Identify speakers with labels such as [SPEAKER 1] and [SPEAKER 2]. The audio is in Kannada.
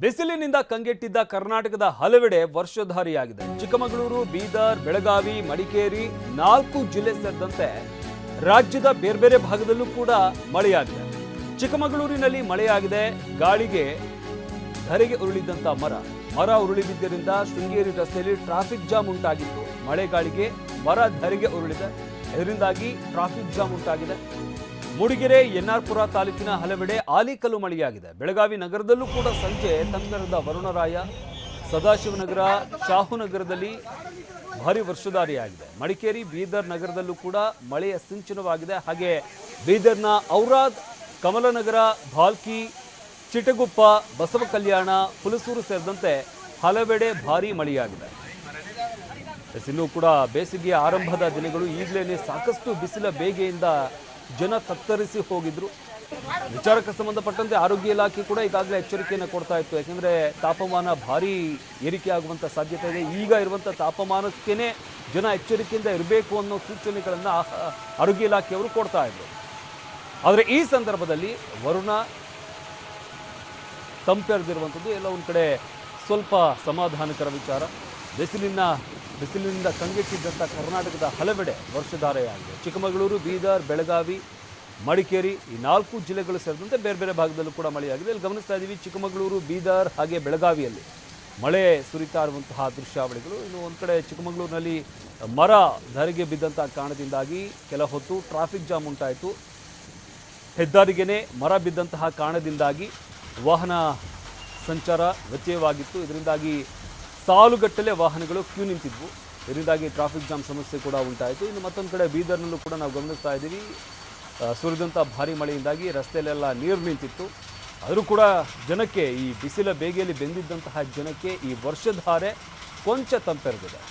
[SPEAKER 1] ಬಿಸಿಲಿನಿಂದ ಕಂಗೆಟ್ಟಿದ್ದ ಕರ್ನಾಟಕದ ಹಲವೆಡೆ ವರ್ಷಧಾರಿಯಾಗಿದೆ. ಚಿಕ್ಕಮಗಳೂರು, ಬೀದರ್, ಬೆಳಗಾವಿ, ಮಡಿಕೇರಿ 4 ಜಿಲ್ಲೆ ಸೇರಿದಂತೆ ರಾಜ್ಯದ ಬೇರೆ ಬೇರೆ ಭಾಗದಲ್ಲೂ ಕೂಡ ಮಳೆಯಾಗಿದೆ. ಚಿಕ್ಕಮಗಳೂರಿನಲ್ಲಿ ಮಳೆಯಾಗಿದೆ. ಗಾಳಿಗೆ ಧರೆಗೆ ಉರುಳಿದಂತ ಮರ ಉರುಳಿ ಬಿದ್ದರಿಂದ ಶೃಂಗೇರಿ ರಸ್ತೆಯಲ್ಲಿ ಟ್ರಾಫಿಕ್ ಜಾಮ್ ಉಂಟಾಗಿತ್ತು. ಮಳೆಗಾಳಿಗೆ ಮರ ಧರೆಗೆ ಉರುಳಿದೆ. ಇದರಿಂದಾಗಿ ಟ್ರಾಫಿಕ್ ಜಾಮ್ ಉಂಟಾಗಿದೆ. ಮೂಡಿಗೆರೆ, ಎನ್ಆರ್ಪುರ ತಾಲೂಕಿನ ಹಲವೆಡೆ ಆಲಿಕಲ್ಲು ಮಳೆಯಾಗಿದೆ. ಬೆಳಗಾವಿ ನಗರದಲ್ಲೂ ಕೂಡ ಸಂಜೆ ತಂಗರದ ವರುಣರಾಯ, ಸದಾಶಿವನಗರ, ಶಾಹುನಗರದಲ್ಲಿ ಭಾರಿ ವರ್ಷಧಾರಿಯಾಗಿದೆ. ಮಡಿಕೇರಿ, ಬೀದರ್ ನಗರದಲ್ಲೂ ಕೂಡ ಮಳೆಯ ಸಿಂಚನವಾಗಿದೆ. ಹಾಗೆ ಬೀದರ್ನ ಔರಾದ್, ಕಮಲನಗರ, ಭಾಲ್ಕಿ, ಚಿಟಗುಪ್ಪ, ಬಸವ ಕಲ್ಯಾಣ, ಹುಲಸೂರು ಸೇರಿದಂತೆ ಹಲವೆಡೆ ಭಾರೀ ಮಳೆಯಾಗಿದೆ. ಇನ್ನು ಕೂಡ ಬೇಸಿಗೆಯ ಆರಂಭದ ದಿನಗಳು. ಈಗಲೇ ಸಾಕಷ್ಟು ಬಿಸಿಲ ಬೇಗೆಯಿಂದ ಜನ ತತ್ತರಿಸಿ ಹೋಗಿದ್ರು. ವಿಚಾರಕ್ಕೆ ಸಂಬಂಧಪಟ್ಟಂತೆ ಆರೋಗ್ಯ ಇಲಾಖೆ ಕೂಡ ಈಗಾಗಲೇ ಎಚ್ಚರಿಕೆಯನ್ನು ಕೊಡ್ತಾ ಇತ್ತು. ಯಾಕೆಂದರೆ ತಾಪಮಾನ ಭಾರೀ ಏರಿಕೆ ಆಗುವಂಥ ಸಾಧ್ಯತೆ ಇದೆ. ಈಗ ಇರುವಂಥ ತಾಪಮಾನಕ್ಕೇ ಜನ ಎಚ್ಚರಿಕೆಯಿಂದ ಇರಬೇಕು ಅನ್ನೋ ಸೂಚನೆಗಳನ್ನು ಆರೋಗ್ಯ ಇಲಾಖೆಯವರು ಕೊಡ್ತಾ ಇದ್ರು. ಆದರೆ ಈ ಸಂದರ್ಭದಲ್ಲಿ ವರುಣ ತಂಪೆರೆದಿರುವಂಥದ್ದು ಎಲ್ಲ ಒಂದು ಕಡೆ ಸ್ವಲ್ಪ ಸಮಾಧಾನಕರ ವಿಚಾರ. ಬಿಸಿಲಿನಿಂದ ಕಂಗೆಟ್ಟಿದ್ದಂಥ ಕರ್ನಾಟಕದ ಹಲವೆಡೆ ವರ್ಷಧಾರೆಯಾಗಿದೆ. ಚಿಕ್ಕಮಗಳೂರು, ಬೀದರ್, ಬೆಳಗಾವಿ, ಮಡಿಕೇರಿ ಈ 4 ಜಿಲ್ಲೆಗಳು ಸೇರಿದಂತೆ ಬೇರೆ ಬೇರೆ ಭಾಗದಲ್ಲೂ ಕೂಡ ಮಳೆಯಾಗಿದೆ. ಇಲ್ಲಿ ಗಮನಿಸ್ತಾ ಇದ್ದೀವಿ ಚಿಕ್ಕಮಗಳೂರು, ಬೀದರ್ ಹಾಗೆ ಬೆಳಗಾವಿಯಲ್ಲಿ ಮಳೆ ಸುರಿತಾ ಇರುವಂತಹ ದೃಶ್ಯಾವಳಿಗಳು. ಇನ್ನು ಒಂದು ಕಡೆ ಚಿಕ್ಕಮಗಳೂರಿನಲ್ಲಿ ಮರ ಧರೆಗೆ ಬಿದ್ದಂಥ ಕಾರಣದಿಂದಾಗಿ ಕೆಲ ಹೊತ್ತು ಟ್ರಾಫಿಕ್ ಜಾಮ್ ಉಂಟಾಯಿತು. ಹೆದ್ದಾರಿಗೆನೇ ಮರ ಬಿದ್ದಂತಹ ಕಾರಣದಿಂದಾಗಿ ವಾಹನ ಸಂಚಾರ ವ್ಯತ್ಯಯವಾಗಿತ್ತು. ಇದರಿಂದಾಗಿ ಸಾಲುಗಟ್ಟಲೆ ವಾಹನಗಳು ಕ್ಯೂ ನಿಂತಿದ್ವು. ಇದರಿಂದಾಗಿ ಟ್ರಾಫಿಕ್ ಜಾಮ್ ಸಮಸ್ಯೆ ಕೂಡ ಉಂಟಾಯಿತು. ಇನ್ನು ಮತ್ತೊಂದು ಕಡೆ ಬೀದರ್ನಲ್ಲೂ ಕೂಡ ನಾವು ಗಮನಿಸ್ತಾ ಇದ್ದೀವಿ, ಸುರಿದಂಥ ಭಾರಿ ಮಳೆಯಿಂದಾಗಿ ರಸ್ತೆಯಲ್ಲೆಲ್ಲ ನೀರು ನಿಂತಿತ್ತು. ಆದರೂ ಕೂಡ ಜನಕ್ಕೆ, ಈ ಬಿಸಿಲ ಬೇಗೆಯಲ್ಲಿ ಬೆಂದಿದ್ದಂತಹ ಜನಕ್ಕೆ ಈ ವರ್ಷಧಾರೆ ಕೊಂಚ ತಂಪೆರೆದಿದೆ.